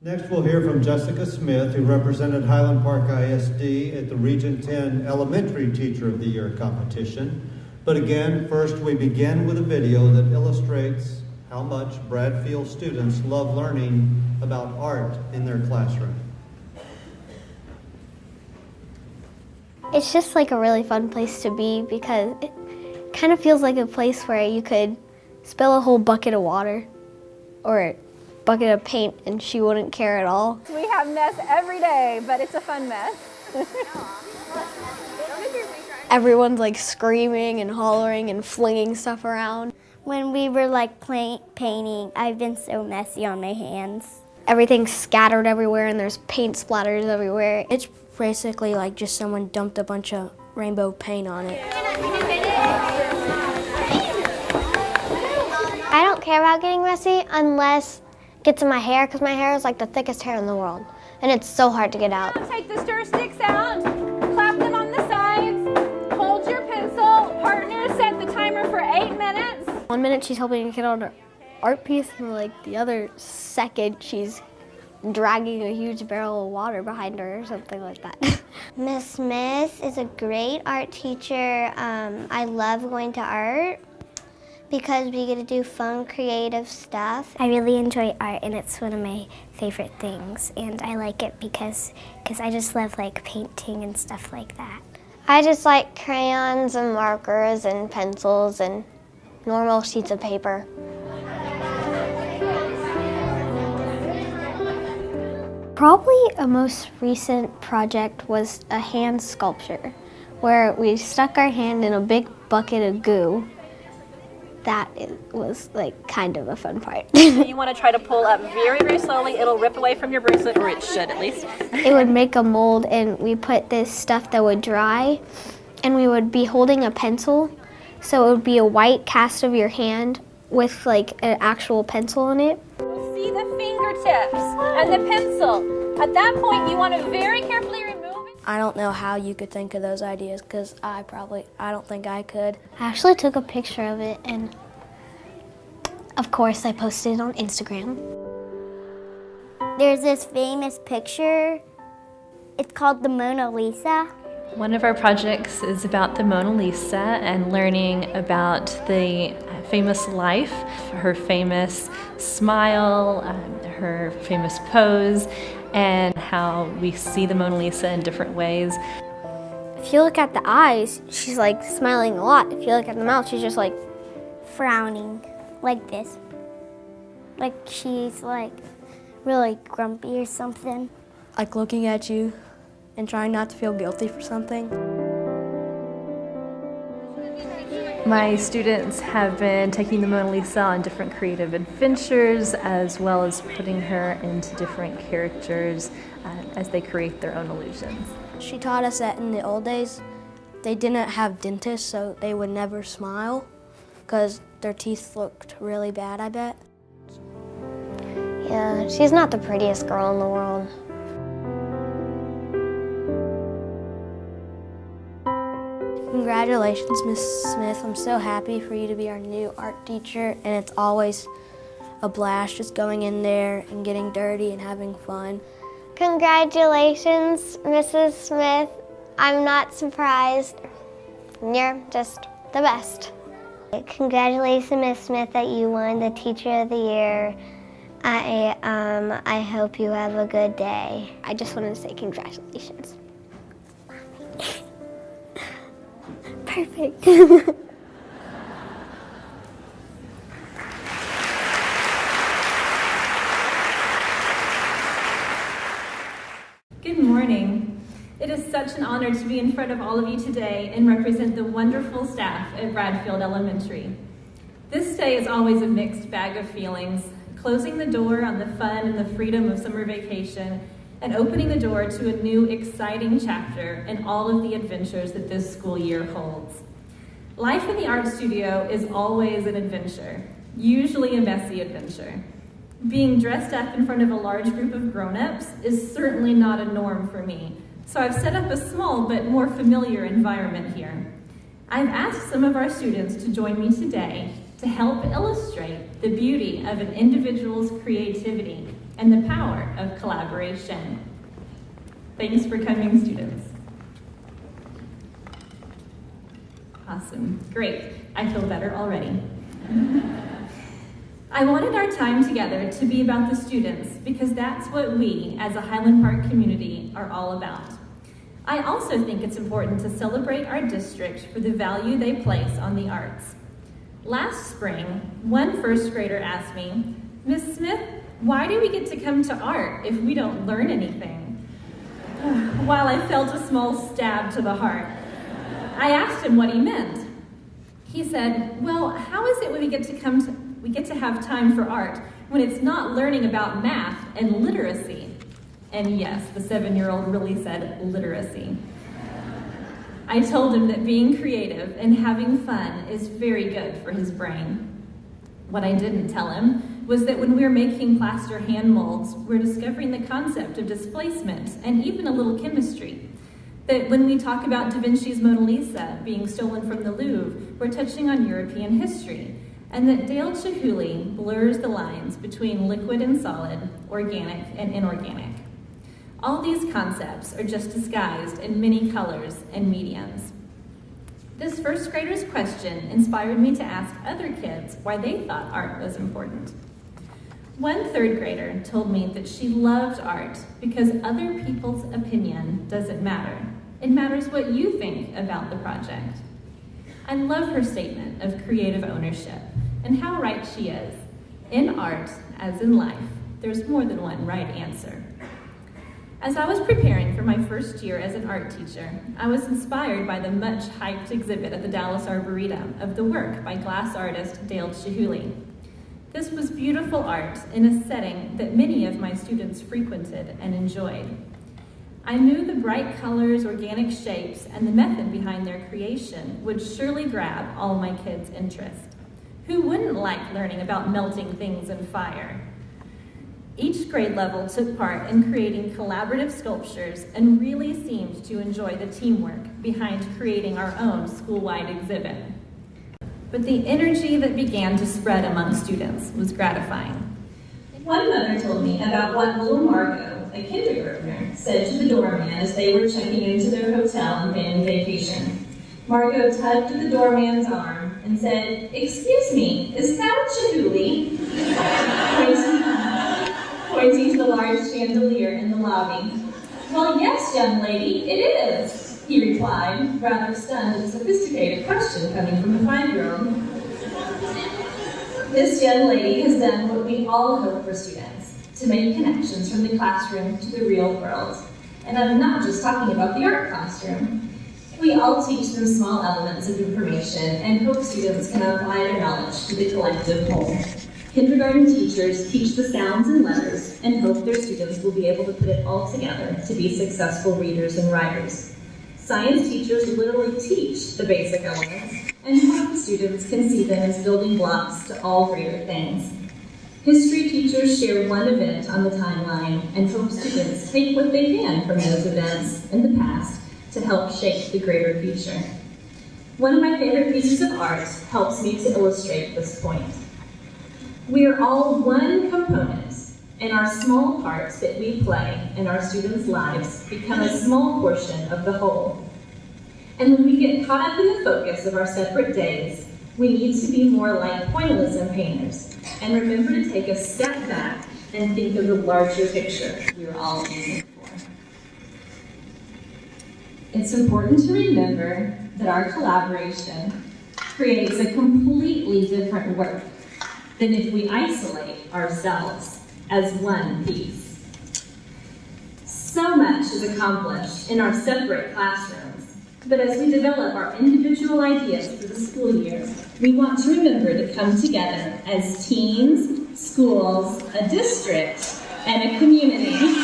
Next, we'll hear from Jessica Smith, who represented Highland Park ISD at the Region 10 Elementary Teacher of the Year competition. But again, first we begin with a video that illustrates how much Bradfield students love learning about art in their classroom. It's just like a really fun place to be because it kind of feels like a place where you could spill a whole bucket of water or a bucket of paint and she wouldn't care at all. We have mess every day, but it's a fun mess. Everyone's like screaming and hollering and flinging stuff around. When we were like painting, I've been so messy on my hands. Everything's scattered everywhere and there's paint splatters everywhere. It's basically like just someone dumped a bunch of rainbow paint on it. I don't care about getting messy unless it gets in my hair because my hair is like the thickest hair in the world and it's so hard to get out. Take the stir sticks out, clap them on the sides, hold your pencil, partner set the timer for 8 minutes. 1 minute she's helping a kid on her art piece and like the other second she's dragging a huge barrel of water behind her or something like that. Miss Smith is a great art teacher. I love going to art because we get to do fun, creative stuff. I really enjoy art and it's one of my favorite things, and I like it because I just love like painting and stuff like that. I just like crayons and markers and pencils and normal sheets of paper. Probably a most recent project was a hand sculpture where we stuck our hand in a big bucket of goo. That was like kind of a fun part. You want to try to pull up very, very slowly. It'll rip away from your bracelet, or it should at least. It would make a mold and we put this stuff that would dry and we would be holding a pencil. So it would be a white cast of your hand with like an actual pencil in it. See the fingertips and the pencil. At that point, you want to very carefully remove it. I don't know how you could think of those ideas because I don't think I could. I actually took a picture of it and of course I posted it on Instagram. There's this famous picture. It's called the Mona Lisa. One of our projects is about the Mona Lisa and learning about the famous life, her famous smile, her famous pose, and how we see the Mona Lisa in different ways. If you look at the eyes, she's like smiling a lot. If you look at the mouth, she's just like Frowning like this. Like she's like really grumpy or something. Like looking at you and trying not to feel guilty for something. My students have been taking the Mona Lisa on different creative adventures, as well as putting her into different characters as they create their own illusions. She taught us that in the old days, they didn't have dentists, so they would never smile because their teeth looked really bad, I bet. Yeah, she's not the prettiest girl in the world. Congratulations, Miss Smith. I'm so happy for you to be our new art teacher, and it's always a blast just going in there and getting dirty and having fun. Congratulations, Mrs. Smith. I'm not surprised. You're just the best. Congratulations, Miss Smith, that you won the Teacher of the Year. I hope you have a good day. I just wanted to say congratulations. Perfect. Good morning. It is such an honor to be in front of all of you today and represent the wonderful staff at Bradfield Elementary. This day is always a mixed bag of feelings, closing the door on the fun and the freedom of summer vacation and opening the door to a new exciting chapter in all of the adventures that this school year holds. Life in the art studio is always an adventure, usually a messy adventure. Being dressed up in front of a large group of grown-ups is certainly not a norm for me, so I've set up a small but more familiar environment here. I've asked some of our students to join me today to help illustrate the beauty of an individual's creativity and the power of collaboration. Thanks for coming, students. Awesome, great. I feel better already. I wanted our time together to be about the students because that's what we, as a Highland Park community, are all about. I also think it's important to celebrate our district for the value they place on the arts. Last spring, one first grader asked me, "Miss Smith, why do we get to come to art if we don't learn anything?" While I felt a small stab to the heart, I asked him what he meant. He said, "Well, how is it when we get to have time for art when it's not learning about math and literacy?" And yes, the 7-year-old really said literacy. I told him that being creative and having fun is very good for his brain. What I didn't tell him was that when we're making plaster hand molds, we're discovering the concept of displacement and even a little chemistry. That when we talk about Da Vinci's Mona Lisa being stolen from the Louvre, we're touching on European history, and that Dale Chihuly blurs the lines between liquid and solid, organic and inorganic. All these concepts are just disguised in many colors and mediums. This first grader's question inspired me to ask other kids why they thought art was important. One third grader told me that she loved art because other people's opinion doesn't matter. It matters what you think about the project. I love her statement of creative ownership and how right she is. In art, as in life, there's more than one right answer. As I was preparing for my first year as an art teacher, I was inspired by the much hyped exhibit at the Dallas Arboretum of the work by glass artist Dale Chihuly. This was beautiful art in a setting that many of my students frequented and enjoyed. I knew the bright colors, organic shapes, and the method behind their creation would surely grab all my kids' interest. Who wouldn't like learning about melting things in fire? Each grade level took part in creating collaborative sculptures and really seemed to enjoy the teamwork behind creating our own school-wide exhibit. But the energy that began to spread among students was gratifying. One mother told me about what little Margot, a kindergartner, said to the doorman as they were checking into their hotel on family vacation. Margot tugged at the doorman's arm and said, "Excuse me, is that Chihuly?" Pointing to the large chandelier in the lobby. "Well, yes, young lady, it is," he replied, rather stunned at a sophisticated question coming from a 5-year-old. This young lady has done what we all hope for students, to make connections from the classroom to the real world. And I'm not just talking about the art classroom. We all teach them small elements of information and hope students can apply their knowledge to the collective whole. Kindergarten teachers teach the sounds and letters and hope their students will be able to put it all together to be successful readers and writers. Science teachers literally teach the basic elements and hope students can see them as building blocks to all greater things. History teachers share one event on the timeline and hope students take what they can from those events in the past to help shape the greater future. One of my favorite pieces of art helps me to illustrate this point. We are all one component, and our small parts that we play in our students' lives become a small portion of the whole. And when we get caught up in the focus of our separate days, we need to be more like pointillism painters and remember to take a step back and think of the larger picture we are all aiming for. It's important to remember that our collaboration creates a completely different work than if we isolate ourselves as one piece. So much is accomplished in our separate classrooms, but as we develop our individual ideas for the school year, we want to remember to come together as teams, schools, a district, and a community.